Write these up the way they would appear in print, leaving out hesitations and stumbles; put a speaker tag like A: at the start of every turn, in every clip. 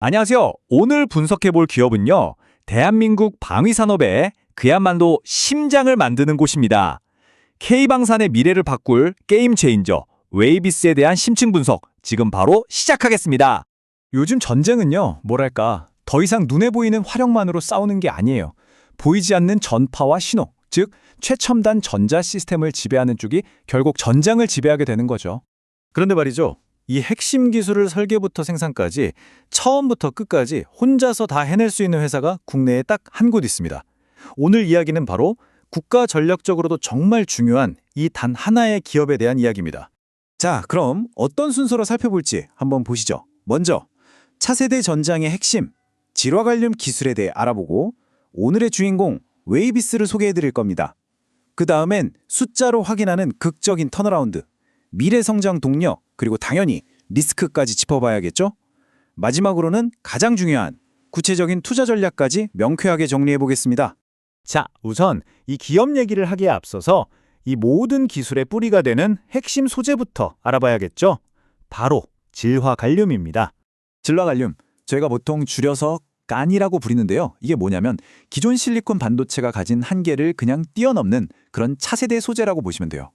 A: 안녕하세요. 오늘 분석해볼 기업은요, 대한민국 방위산업의 그야말로 심장을 만드는 곳입니다. K방산의 미래를 바꿀 게임 체인저, 웨이비스에 대한 심층 분석, 지금 바로 시작하겠습니다.
B: 요즘 전쟁은요, 뭐랄까, 더 이상 눈에 보이는 화력만으로 싸우는 게 아니에요. 보이지 않는 전파와 신호, 즉 최첨단 전자 시스템을 지배하는 쪽이 결국 전장을 지배하게 되는 거죠. 그런데 말이죠, 이 핵심 기술을 설계부터 생산까지 처음부터 끝까지 혼자서 다 해낼 수 있는 회사가 국내에 딱 한 곳 있습니다. 오늘 이야기는 바로 국가 전략적으로도 정말 중요한 이 단 하나의 기업에 대한 이야기입니다. 자, 그럼 어떤 순서로 살펴볼지 한번 보시죠. 먼저 차세대 전장의 핵심, 질화 관련 기술에 대해 알아보고 오늘의 주인공 웨이비스를 소개해 드릴 겁니다. 그 다음엔 숫자로 확인하는 극적인 턴어라운드, 미래 성장 동력, 그리고 당연히 리스크까지 짚어봐야겠죠? 마지막으로는 가장 중요한 구체적인 투자 전략까지 명쾌하게 정리해 보겠습니다. 자, 우선 이 기업 얘기를 하기에 앞서서 이 모든 기술의 뿌리가 되는 핵심 소재부터 알아봐야겠죠? 바로 질화갈륨입니다. 질화갈륨, 저희가 보통 줄여서 깐이라고 부르는데요. 이게 뭐냐면 기존 실리콘 반도체가 가진 한계를 그냥 뛰어넘는 그런 차세대 소재라고 보시면 돼요.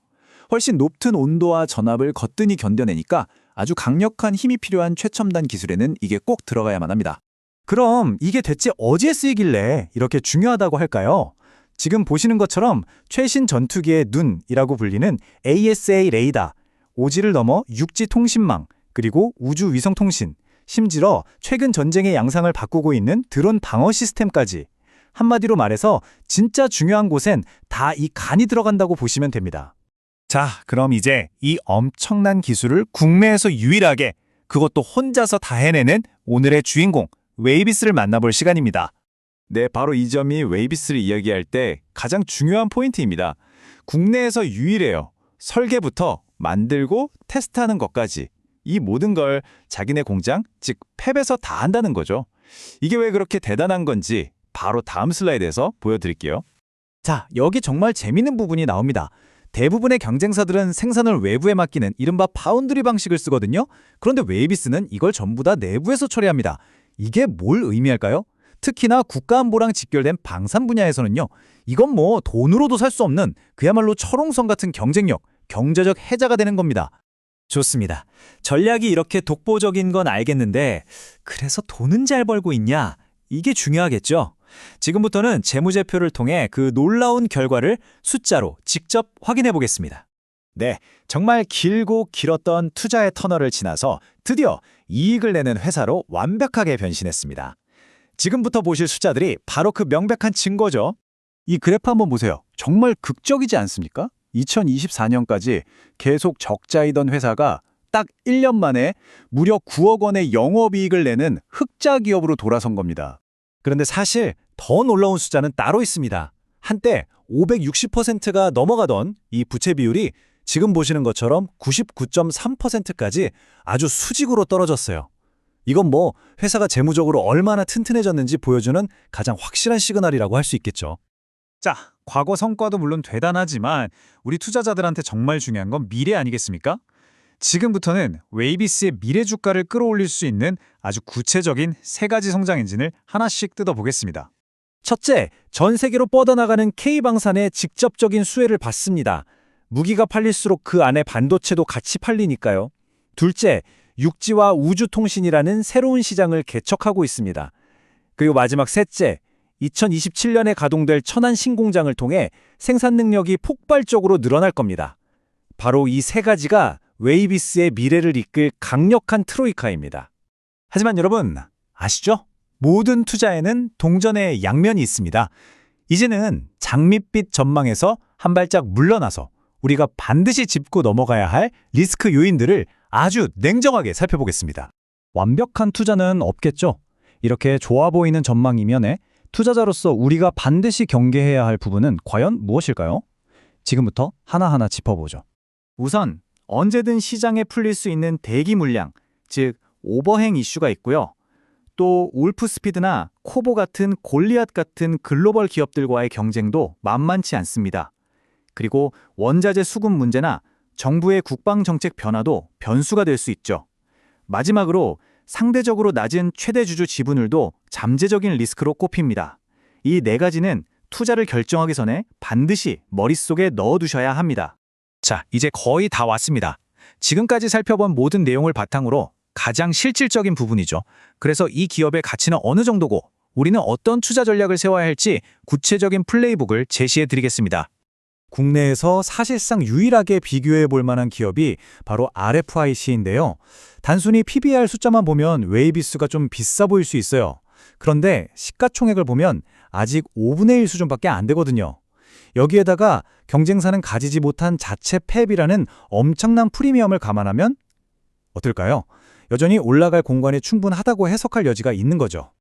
B: 훨씬 높은 온도와 전압을 거뜬히 견뎌내니까 아주 강력한 힘이 필요한 최첨단 기술에는 이게 꼭 들어가야만 합니다. 그럼 이게 대체 어디에 쓰이길래 이렇게 중요하다고 할까요? 지금 보시는 것처럼 최신 전투기의 눈이라고 불리는 ASA 레이더, 오지를 넘어 육지 통신망, 그리고 우주 위성 통신, 심지어 최근 전쟁의 양상을 바꾸고 있는 드론 방어 시스템까지. 한마디로 말해서 진짜 중요한 곳엔 다 이 간이 들어간다고 보시면 됩니다. 자, 그럼 이제 이 엄청난 기술을 국내에서 유일하게, 그것도 혼자서 다 해내는 오늘의 주인공 웨이비스를 만나볼 시간입니다. 네, 바로 이 점이 웨이비스를 이야기할 때 가장 중요한 포인트입니다. 국내에서 유일해요. 설계부터 만들고 테스트하는 것까지. 이 모든 걸 자기네 공장, 즉 팹에서 다 한다는 거죠. 이게 왜 그렇게 대단한 건지 바로 다음 슬라이드에서 보여드릴게요. 자, 여기 정말 재밌는 부분이 나옵니다. 대부분의 경쟁사들은 생산을 외부에 맡기는 이른바 파운드리 방식을 쓰거든요. 그런데 웨이비스는 이걸 전부 다 내부에서 처리합니다. 이게 뭘 의미할까요? 특히나 국가안보랑 직결된 방산 분야에서는요. 이건 뭐 돈으로도 살 수 없는 그야말로 철옹성 같은 경쟁력, 경제적 해자가 되는 겁니다. 좋습니다. 전략이 이렇게 독보적인 건 알겠는데 그래서 돈은 잘 벌고 있냐? 이게 중요하겠죠? 지금부터는 재무제표를 통해 그 놀라운 결과를 숫자로 직접 확인해 보겠습니다. 네, 정말 길고 길었던 투자의 터널을 지나서 드디어 이익을 내는 회사로 완벽하게 변신했습니다. 지금부터 보실 숫자들이 바로 그 명백한 증거죠. 이 그래프 한번 보세요. 정말 극적이지 않습니까? 2024년까지 계속 적자이던 회사가 딱 1년 만에 무려 9억 원의 영업이익을 내는 흑자 기업으로 돌아선 겁니다. 그런데 사실 더 놀라운 숫자는 따로 있습니다. 한때 560%가 넘어가던 이 부채 비율이 지금 보시는 것처럼 99.3%까지 아주 수직으로 떨어졌어요. 이건 뭐 회사가 재무적으로 얼마나 튼튼해졌는지 보여주는 가장 확실한 시그널이라고 할 수 있겠죠. 자, 과거 성과도 물론 대단하지만 우리 투자자들한테 정말 중요한 건 미래 아니겠습니까? 지금부터는 웨이비스의 미래 주가를 끌어올릴 수 있는 아주 구체적인 세 가지 성장 엔진을 하나씩 뜯어보겠습니다. 첫째, 전 세계로 뻗어나가는 K방산의 직접적인 수혜를 받습니다. 무기가 팔릴수록 그 안에 반도체도 같이 팔리니까요. 둘째, 육지와 우주통신이라는 새로운 시장을 개척하고 있습니다. 그리고 마지막 셋째, 2027년에 가동될 천안 신공장을 통해 생산 능력이 폭발적으로 늘어날 겁니다. 바로 이 세 가지가 웨이비스의 미래를 이끌 강력한 트로이카입니다. 하지만 여러분, 아시죠? 모든 투자에는 동전의 양면이 있습니다. 이제는 장밋빛 전망에서 한 발짝 물러나서 우리가 반드시 짚고 넘어가야 할 리스크 요인들을 아주 냉정하게 살펴보겠습니다. 완벽한 투자는 없겠죠? 이렇게 좋아 보이는 전망 이면에 투자자로서 우리가 반드시 경계해야 할 부분은 과연 무엇일까요? 지금부터 하나하나 짚어보죠. 우선 언제든 시장에 풀릴 수 있는 대기 물량, 즉 오버행 이슈가 있고요. 또 울프스피드나 코보 같은 골리앗 같은 글로벌 기업들과의 경쟁도 만만치 않습니다. 그리고 원자재 수급 문제나 정부의 국방정책 변화도 변수가 될 수 있죠. 마지막으로 상대적으로 낮은 최대 주주 지분율도 잠재적인 리스크로 꼽힙니다. 이 네 가지는 투자를 결정하기 전에 반드시 머릿속에 넣어두셔야 합니다. 자, 이제 거의 다 왔습니다. 지금까지 살펴본 모든 내용을 바탕으로 가장 실질적인 부분이죠. 그래서 이 기업의 가치는 어느 정도고 우리는 어떤 투자 전략을 세워야 할지 구체적인 플레이북을 제시해 드리겠습니다. 국내에서 사실상 유일하게 비교해 볼 만한 기업이 바로 RFIC인데요. 단순히 PBR 숫자만 보면 웨이비스가 좀 비싸 보일 수 있어요. 그런데 시가총액을 보면 아직 5분의 1 수준밖에 안 되거든요. 여기에다가 경쟁사는 가지지 못한 자체 폐비라는 엄청난 프리미엄을 감안하면 어떨까요? 여전히 올라갈 공간이 충분하다고 해석할 여지가 있는 거죠.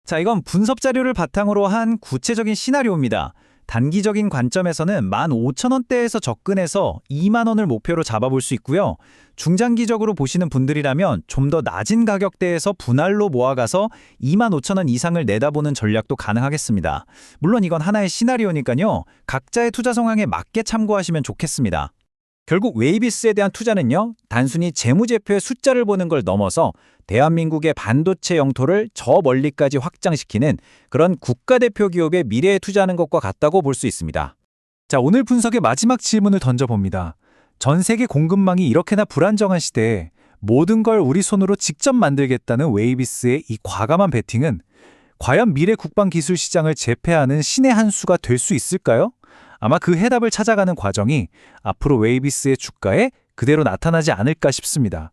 B: 자, 이건 분석 자료를 바탕으로 한 구체적인 시나리오입니다. 단기적인 관점에서는 15,000원대에서 접근해서 2만 원을 목표로 잡아볼 수 있고요. 중장기적으로 보시는 분들이라면 좀 더 낮은 가격대에서 분할로 모아가서 25,000원 이상을 내다보는 전략도 가능하겠습니다. 물론 이건 하나의 시나리오니까요. 각자의 투자 성향에 맞게 참고하시면 좋겠습니다. 결국 웨이비스에 대한 투자는요, 단순히 재무제표의 숫자를 보는 걸 넘어서 대한민국의 반도체 영토를 저 멀리까지 확장시키는 그런 국가대표 기업의 미래에 투자하는 것과 같다고 볼 수 있습니다. 자, 오늘 분석의 마지막 질문을 던져봅니다. 전 세계 공급망이 이렇게나 불안정한 시대에 모든 걸 우리 손으로 직접 만들겠다는 웨이비스의 이 과감한 베팅은 과연 미래 국방 기술 시장을 제패하는 신의 한 수가 될 수 있을까요? 아마 그 해답을 찾아가는 과정이 앞으로 웨이비스의 주가에 그대로 나타나지 않을까 싶습니다.